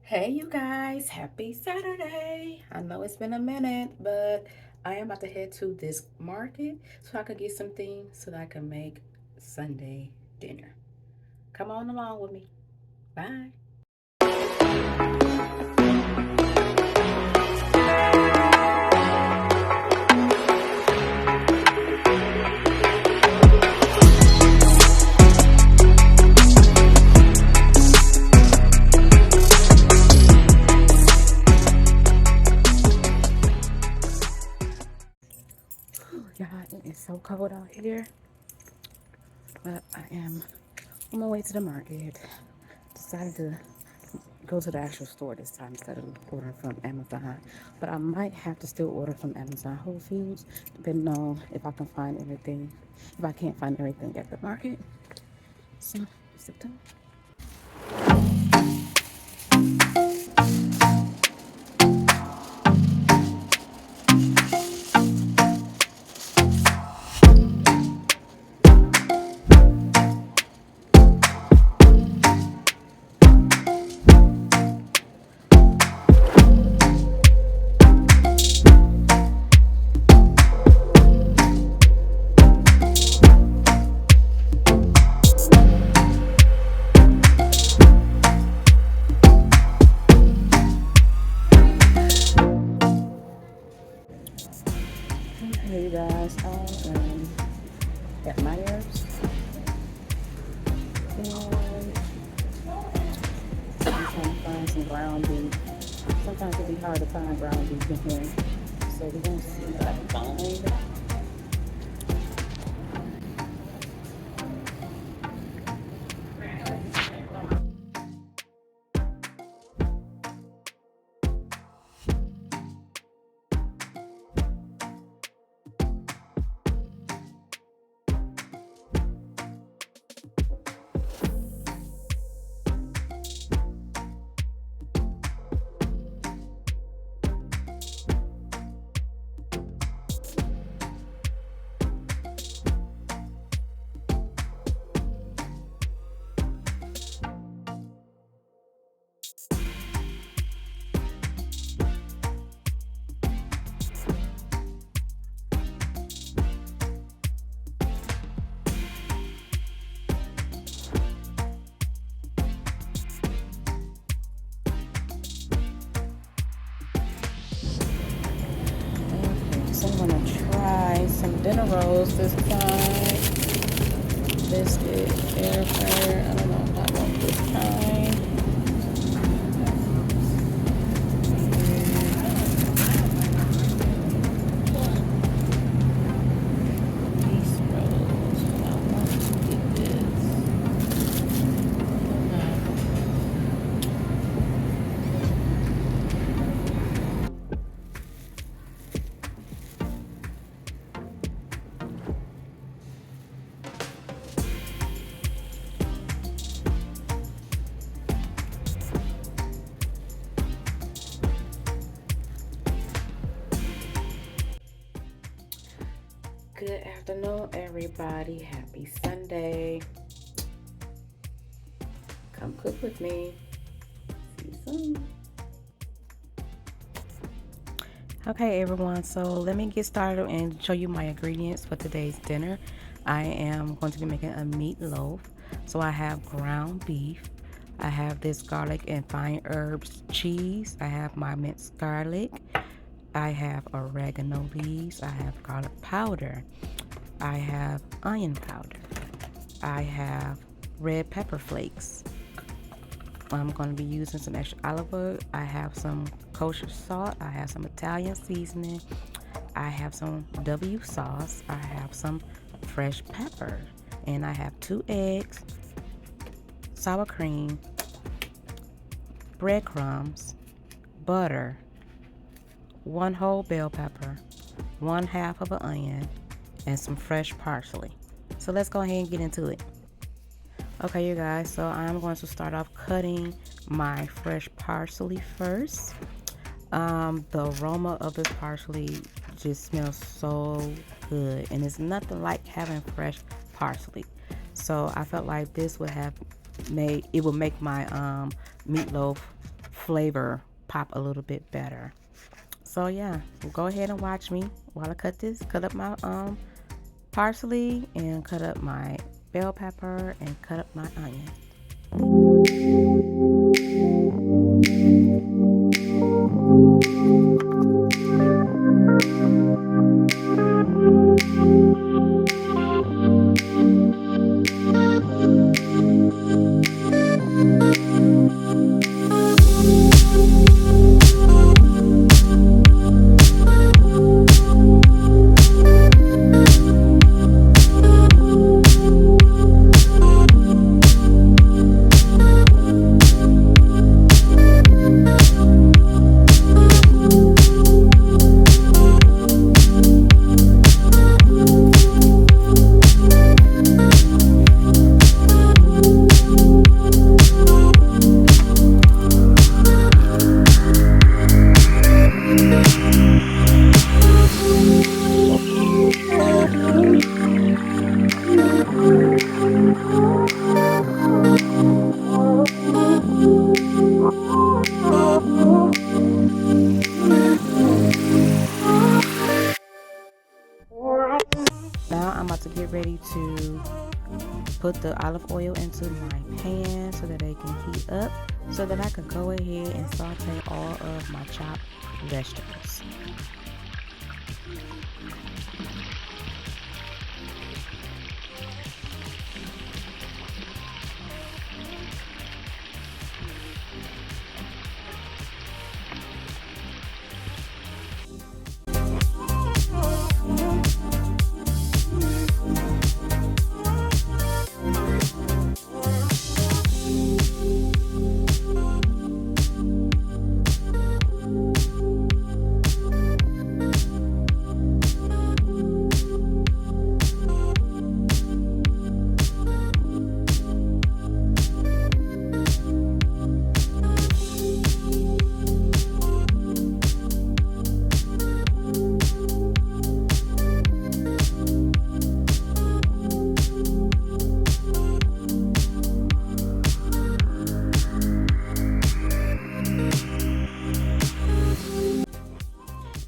Hey, you guys, happy Saturday. I know it's been a minute, but I am about to head to this market so I could get some things so that I can make Sunday dinner. Come on along with me. Bye. Y'all, it is so cold out here, but I am on my way to the market. Decided to go to the actual store this time instead of ordering from Amazon. But I might have to still order from Amazon Whole Foods, depending on if I can find everything. If I can't find everything at the market, so stay tuned. Hey you guys, I am at Myers and I'm trying to find some ground beef. Sometimes it be hard to find ground beef in here, so we're gonna see what I can find. Okay, so I'm gonna try some dinner rolls this time. Biscuit, air fryer. I don't know if I want this kind. These rolls. I want to get this. Good afternoon, everybody. Happy Sunday. Come cook with me. See you soon. Okay, everyone. So let me get started and show you my ingredients for today's dinner. I am going to be making a meatloaf. So I have ground beef. I have this garlic and fine herbs cheese. I have my minced garlic. I have oregano leaves. I have garlic powder. I have onion powder. I have red pepper flakes. I'm going to be using some extra olive oil. I have some kosher salt. I have some Italian seasoning. I have some W sauce. I have some fresh pepper. And I have 2 eggs, sour cream, breadcrumbs, butter, 1 whole bell pepper, 1/2 of an onion, and some fresh parsley. So let's go ahead and get into it. Okay, you guys, so I'm going to start off cutting my fresh parsley first. The aroma of this parsley just smells so good, and it's nothing like having fresh parsley. So I felt like this would have made it would make my meatloaf flavor pop a little bit better. So yeah, go ahead and watch me while I cut this. Cut up my parsley and cut up my bell pepper and cut up my onion. Now I'm about to get ready to put the olive oil into my pan so that they can heat up, so that I can go ahead and saute all of my chopped vegetables.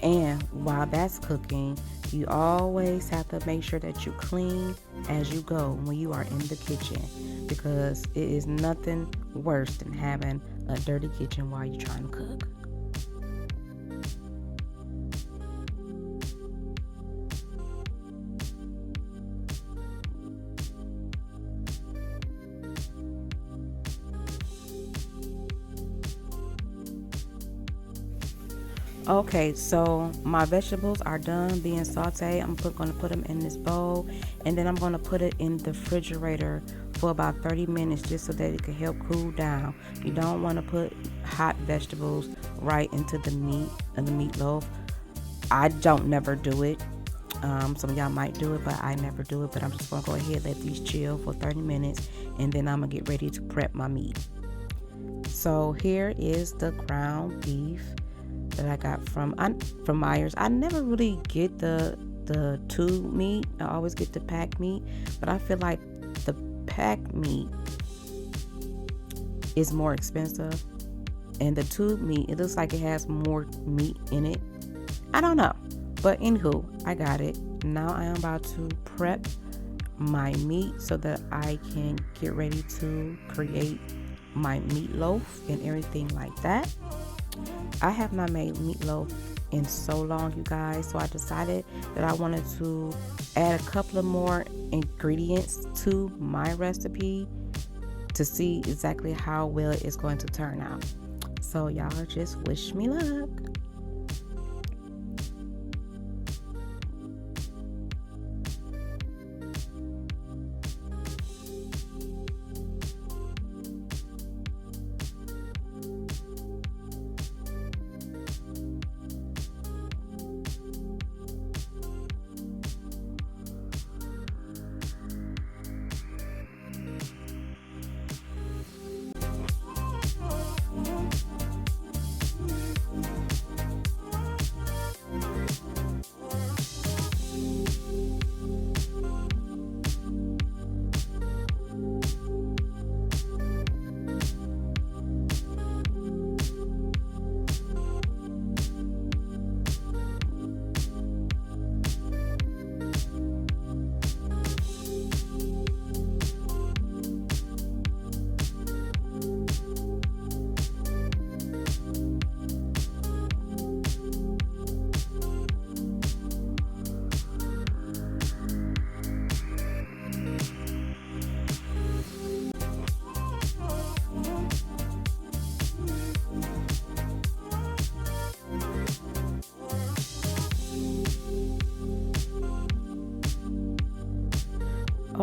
And while that's cooking, you always have to make sure that you clean as you go when you are in the kitchen, because it is nothing worse than having a dirty kitchen while you're trying to cook. Okay, so my vegetables are done being sauteed. I'm going to put them in this bowl, and then I'm going to put it in the refrigerator for about 30 minutes just so that it can help cool down. You don't want to put hot vegetables right into the meat and the meatloaf. I don't never do it. Some of y'all might do it, but I never do it. But I'm just going to go ahead and let these chill for 30 minutes, and then I'm going to get ready to prep my meat. So here is the ground beef that I got from Myers. I never really get the tube meat. I always get the pack meat, but I feel like the pack meat is more expensive, and the tube meat, it looks like it has more meat in it. I don't know, but anywho, I got it. Now I am about to prep my meat so that I can get ready to create my meatloaf and everything like that. I have not made meatloaf in so long, you guys, so I decided that I wanted to add a couple of more ingredients to my recipe to see exactly how well it's going to turn out. So y'all just wish me luck.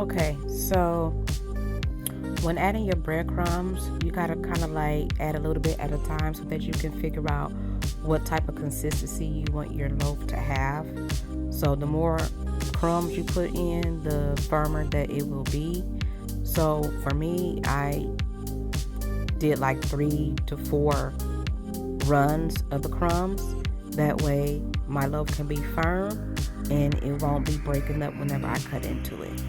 Okay, so when adding your breadcrumbs, you gotta kind of like add a little bit at a time so that you can figure out what type of consistency you want your loaf to have. So the more crumbs you put in, the firmer that it will be. So for me, I did like 3 to 4 runs of the crumbs. That way my loaf can be firm and it won't be breaking up whenever I cut into it.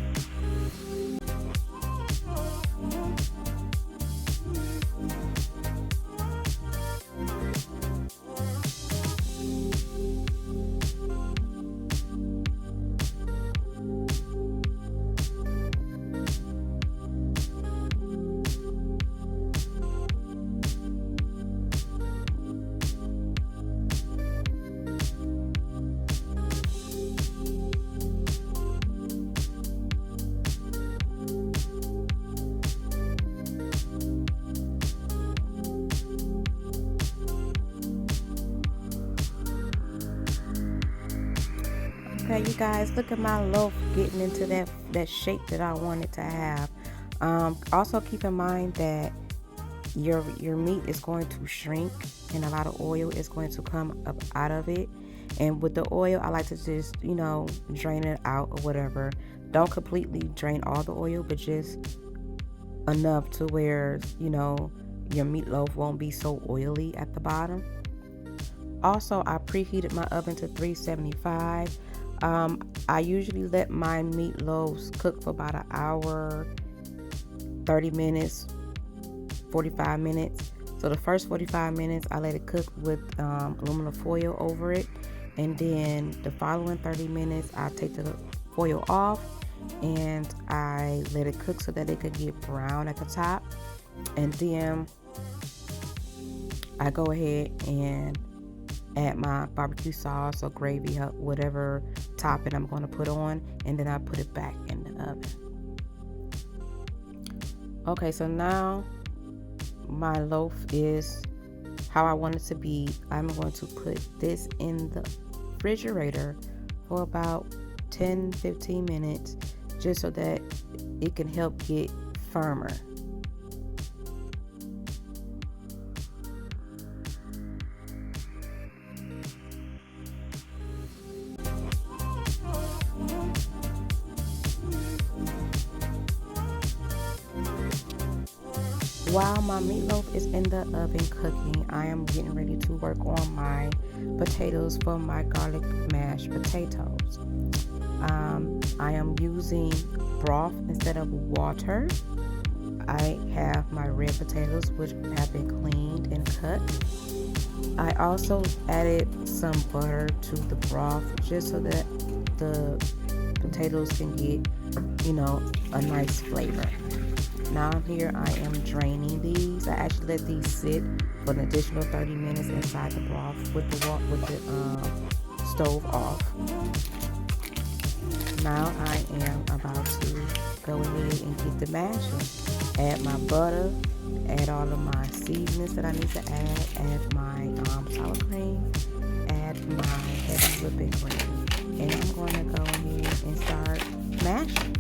Okay, you guys, look at my loaf getting into that shape that I wanted to have. Also keep in mind that your meat is going to shrink and a lot of oil is going to come up out of it. And with the oil, I like to just, drain it out or whatever. Don't completely drain all the oil, but just enough to where, your meatloaf won't be so oily at the bottom. Also, I preheated my oven to 375. I usually let my meatloaves cook for about an hour, 30 minutes, 45 minutes. So the first 45 minutes, I let it cook with aluminum foil over it. And then the following 30 minutes, I take the foil off and I let it cook so that it could get brown at the top. And then I go ahead and add my barbecue sauce or gravy, whatever topping I'm going to put on, and then I put it back in the oven. Okay, so now my loaf is how I want it to be. I'm going to put this in the refrigerator for about 10-15 minutes just so that it can help get firmer. While my meatloaf is in the oven cooking, I am getting ready to work on my potatoes for my garlic mashed potatoes. I am using broth instead of water. I have my red potatoes, which have been cleaned and cut. I also added some butter to the broth just so that the potatoes can get, a nice flavor. Now here I am draining these. I actually let these sit for an additional 30 minutes inside the broth with the stove off. Now I am about to go ahead and get the mashing. Add my butter, add all of my seasonings that I need to add my sour cream, add my heavy whipping cream, and I'm going to go ahead and start mashing.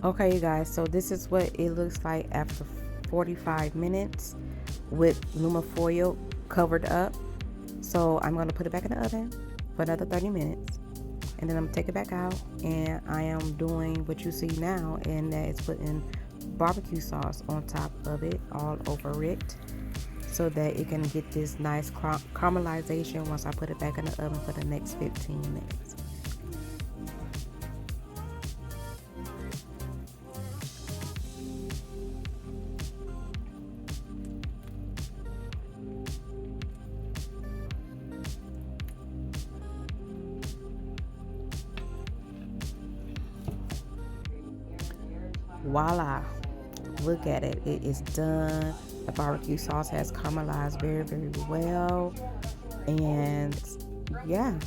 Okay, you guys, so this is what it looks like after 45 minutes with aluminum covered up. So I'm going to put it back in the oven for another 30 minutes, and then I'm going to take it back out, and I am doing what you see now, and that is putting barbecue sauce on top of it, all over it, so that it can get this nice caramelization once I put it back in the oven for the next 15 minutes. Voila, look at it, it is done. The barbecue sauce has caramelized very, very well, and yeah,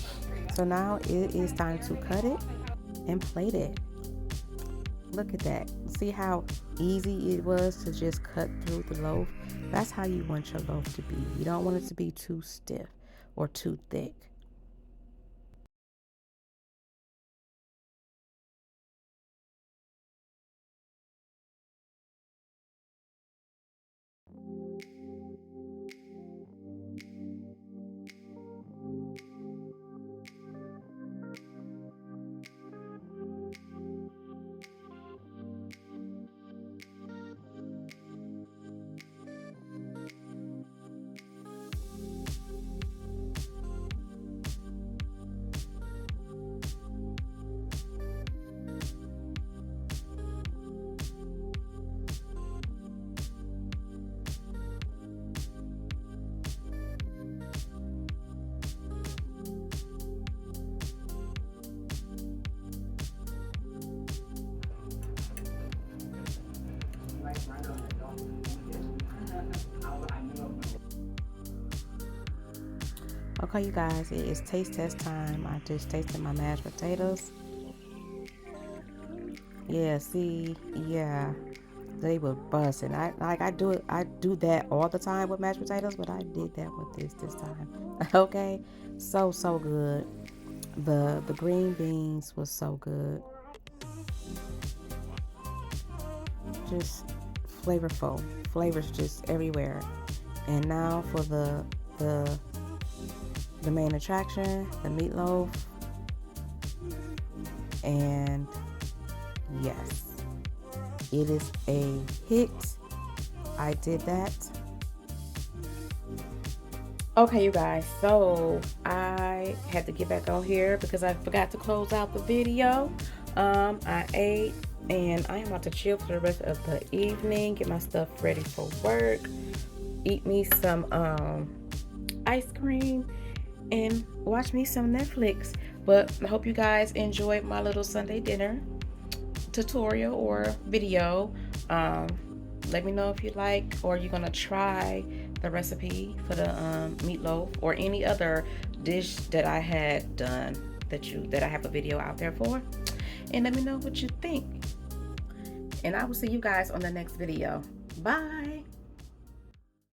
so now it is time to cut it and plate it. Look at that. See how easy it was to just cut through the loaf? That's how you want your loaf to be. You don't want it to be too stiff or too thick. Okay, you guys, it is taste test time. I just tasted my mashed potatoes. Yeah, see, yeah, they were busting. I do that all the time with mashed potatoes, but I did that with this time. Okay, so good. The green beans was so good. Just flavorful. Flavors just everywhere. And now for the the main attraction, the meatloaf. And yes, it is a hit. I did that. Okay, you guys, so I had to get back on here because I forgot to close out the video. I ate, and I am about to chill for the rest of the evening, get my stuff ready for work, eat me some ice cream, and watch me some Netflix. But I hope you guys enjoyed my little Sunday dinner tutorial or video. Let me know if you like, or you're gonna try the recipe for the meatloaf or any other dish that I had done that I have a video out there for, and let me know what you think. And I will see you guys on the next video. Bye.